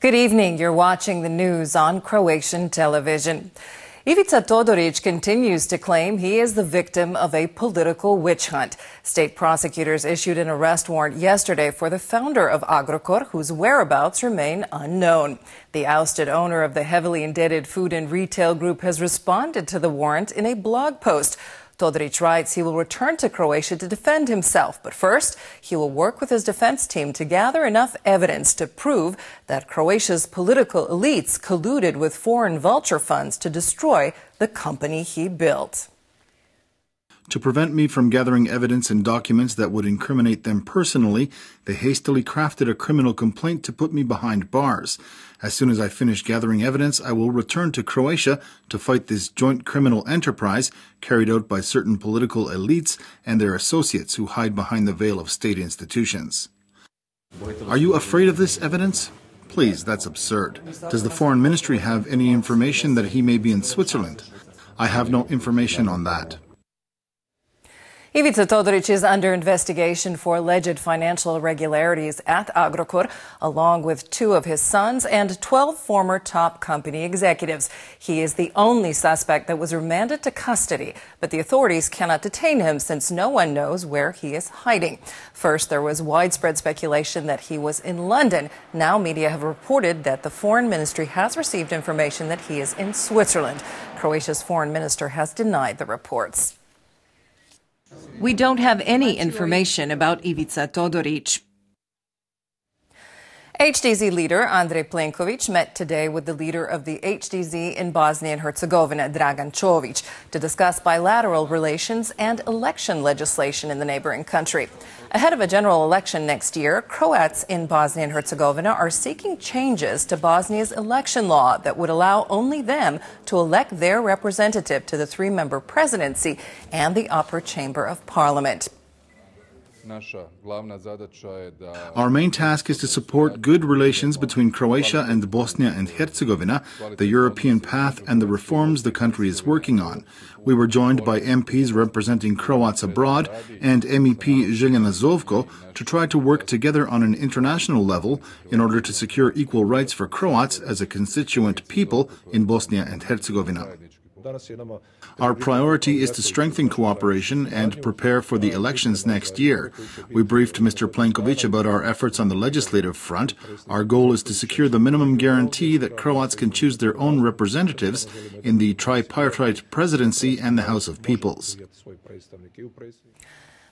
Good evening. You're watching the news on Croatian television. Ivica Todorić continues to claim he is the victim of a political witch hunt. State prosecutors issued an arrest warrant yesterday for the founder of Agrokor, whose whereabouts remain unknown. The ousted owner of the heavily indebted food and retail group has responded to the warrant in a blog post. Todorić writes he will return to Croatia to defend himself, but first he will work with his defense team to gather enough evidence to prove that Croatia's political elites colluded with foreign vulture funds to destroy the company he built. To prevent me from gathering evidence and documents that would incriminate them personally, they hastily crafted a criminal complaint to put me behind bars. As soon as I finish gathering evidence, I will return to Croatia to fight this joint criminal enterprise carried out by certain political elites and their associates who hide behind the veil of state institutions. Are you afraid of this evidence? Please, that's absurd. Does the Foreign Ministry have any information that he may be in Switzerland? I have no information on that. Ivica Todorić is under investigation for alleged financial irregularities at Agrokor, along with 2 of his sons and 12 former top company executives. He is the only suspect that was remanded to custody, but the authorities cannot detain him since no one knows where he is hiding. First, there was widespread speculation that he was in London. Now media have reported that the Foreign Ministry has received information that he is in Switzerland. Croatia's foreign minister has denied the reports. We don't have any information about Ivica Todorić. HDZ leader Andrej Plenković met today with the leader of the HDZ in Bosnia and Herzegovina, Dragan Čović, to discuss bilateral relations and election legislation in the neighboring country. Ahead of a general election next year, Croats in Bosnia and Herzegovina are seeking changes to Bosnia's election law that would allow only them to elect their representative to the 3-member presidency and the upper chamber of parliament. Our main task is to support good relations between Croatia and Bosnia and Herzegovina, the European path and the reforms the country is working on. We were joined by MPs representing Croats abroad and MEP Željana Zovko to try to work together on an international level in order to secure equal rights for Croats as a constituent people in Bosnia and Herzegovina. Our priority is to strengthen cooperation and prepare for the elections next year. We briefed Mr. Plenković about our efforts on the legislative front. Our goal is to secure the minimum guarantee that Croats can choose their own representatives in the tripartite presidency and the House of Peoples.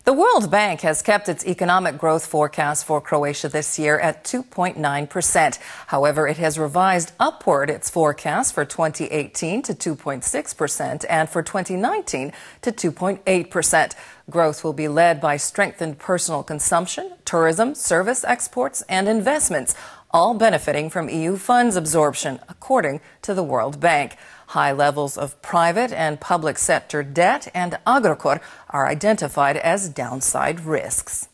The World Bank has kept its economic growth forecast for Croatia this year at 2.9%. However, it has revised upward its forecast for 2018 to 2.6% and for 2019 to 2.8%. Growth will be led by strengthened personal consumption, tourism, service exports, and investments, all benefiting from EU funds absorption, according to the World Bank. High levels of private and public sector debt and Agrokor are identified as downside risks.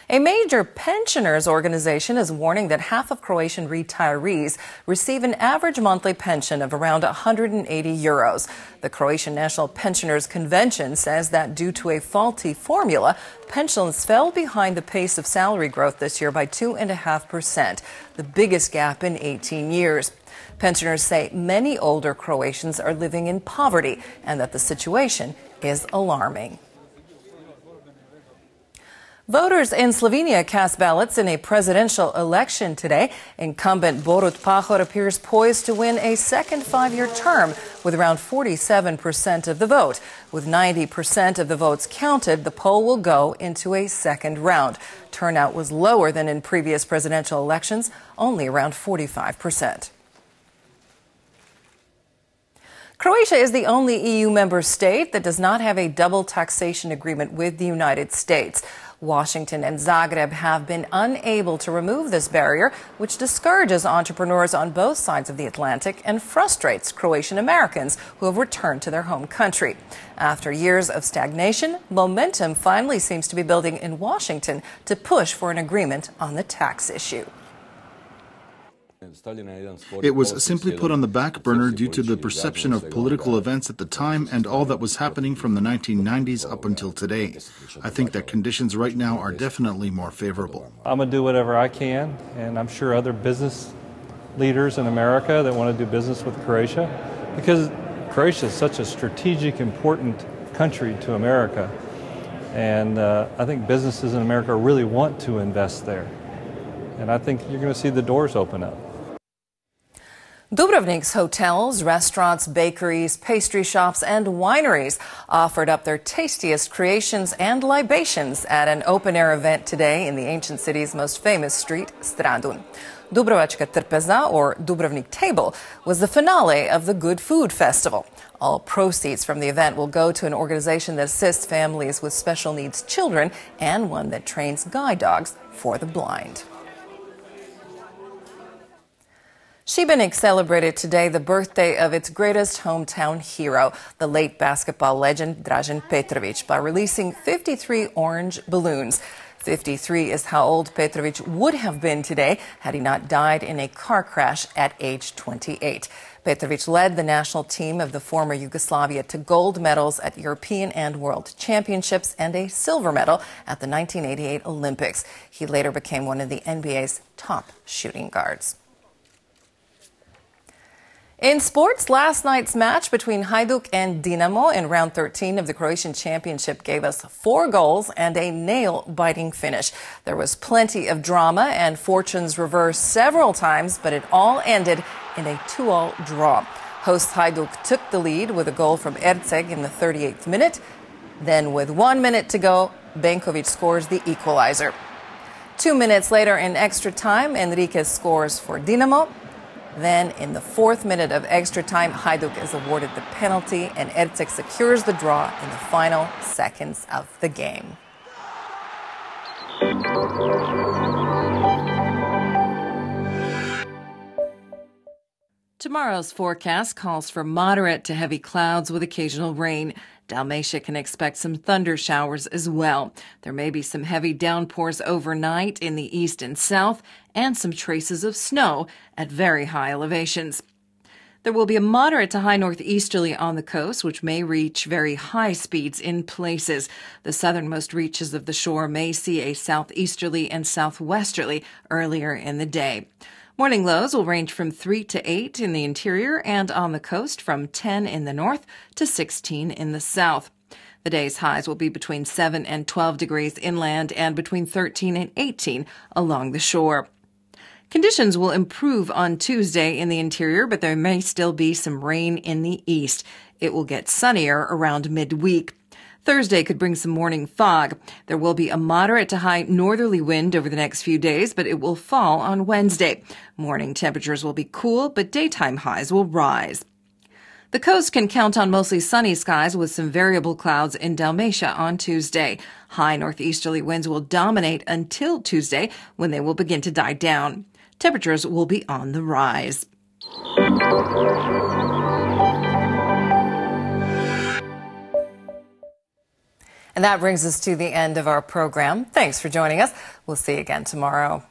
A major pensioners organization is warning that half of Croatian retirees receive an average monthly pension of around 180 euros. The Croatian National Pensioners Convention says that due to a faulty formula, pensions fell behind the pace of salary growth this year by 2.5%, the biggest gap in 18 years. Pensioners say many older Croatians are living in poverty and that the situation is alarming. Voters in Slovenia cast ballots in a presidential election today. Incumbent Borut Pahor appears poised to win a second 5-year term with around 47% of the vote. With 90% of the votes counted, the poll will go into a second round. Turnout was lower than in previous presidential elections, only around 45%. Croatia is the only EU member state that does not have a double taxation agreement with the United States. Washington and Zagreb have been unable to remove this barrier, which discourages entrepreneurs on both sides of the Atlantic and frustrates Croatian Americans who have returned to their home country. After years of stagnation, momentum finally seems to be building in Washington to push for an agreement on the tax issue. It was simply put on the back burner due to the perception of political events at the time and all that was happening from the 1990s up until today. I think that conditions right now are definitely more favorable. I'm going to do whatever I can, and I'm sure other business leaders in America that want to do business with Croatia, because Croatia is such a strategic, important country to America. And I think businesses in America really want to invest there. And I think you're going to see the doors open up. Dubrovnik's hotels, restaurants, bakeries, pastry shops and wineries offered up their tastiest creations and libations at an open-air event today in the ancient city's most famous street, Stradun. Dubrovačka trpeza, or Dubrovnik Table, was the finale of the Good Food Festival. All proceeds from the event will go to an organization that assists families with special needs children and one that trains guide dogs for the blind. Šibenik celebrated today the birthday of its greatest hometown hero, the late basketball legend Dražen Petrović, by releasing 53 orange balloons. 53 is how old Petrović would have been today had he not died in a car crash at age 28. Petrović led the national team of the former Yugoslavia to gold medals at European and World Championships and a silver medal at the 1988 Olympics. He later became one of the NBA's top shooting guards. In sports, last night's match between Hajduk and Dinamo in round 13 of the Croatian Championship gave us 4 goals and a nail-biting finish. There was plenty of drama and fortunes reversed several times, but it all ended in a 2-all draw. Host Hajduk took the lead with a goal from Erceg in the 38th minute. Then with 1 minute to go, Benković scores the equalizer. 2 minutes later in extra time, Enriquez scores for Dinamo. Then, in the 4th minute of extra time, Hajduk is awarded the penalty and Erceg secures the draw in the final seconds of the game. Tomorrow's forecast calls for moderate to heavy clouds with occasional rain. Dalmatia can expect some thunder showers as well. There may be some heavy downpours overnight in the east and south and some traces of snow at very high elevations. There will be a moderate to high northeasterly on the coast, which may reach very high speeds in places. The southernmost reaches of the shore may see a southeasterly and southwesterly earlier in the day. Morning lows will range from 3 to 8 in the interior and on the coast from 10 in the north to 16 in the south. The day's highs will be between 7 and 12 degrees inland and between 13 and 18 along the shore. Conditions will improve on Tuesday in the interior, but there may still be some rain in the east. It will get sunnier around midweek. Thursday could bring some morning fog. There will be a moderate to high northerly wind over the next few days, but it will fall on Wednesday. Morning temperatures will be cool, but daytime highs will rise. The coast can count on mostly sunny skies with some variable clouds in Dalmatia on Tuesday. High northeasterly winds will dominate until Tuesday, when they will begin to die down. Temperatures will be on the rise. And that brings us to the end of our program. Thanks for joining us. We'll see you again tomorrow.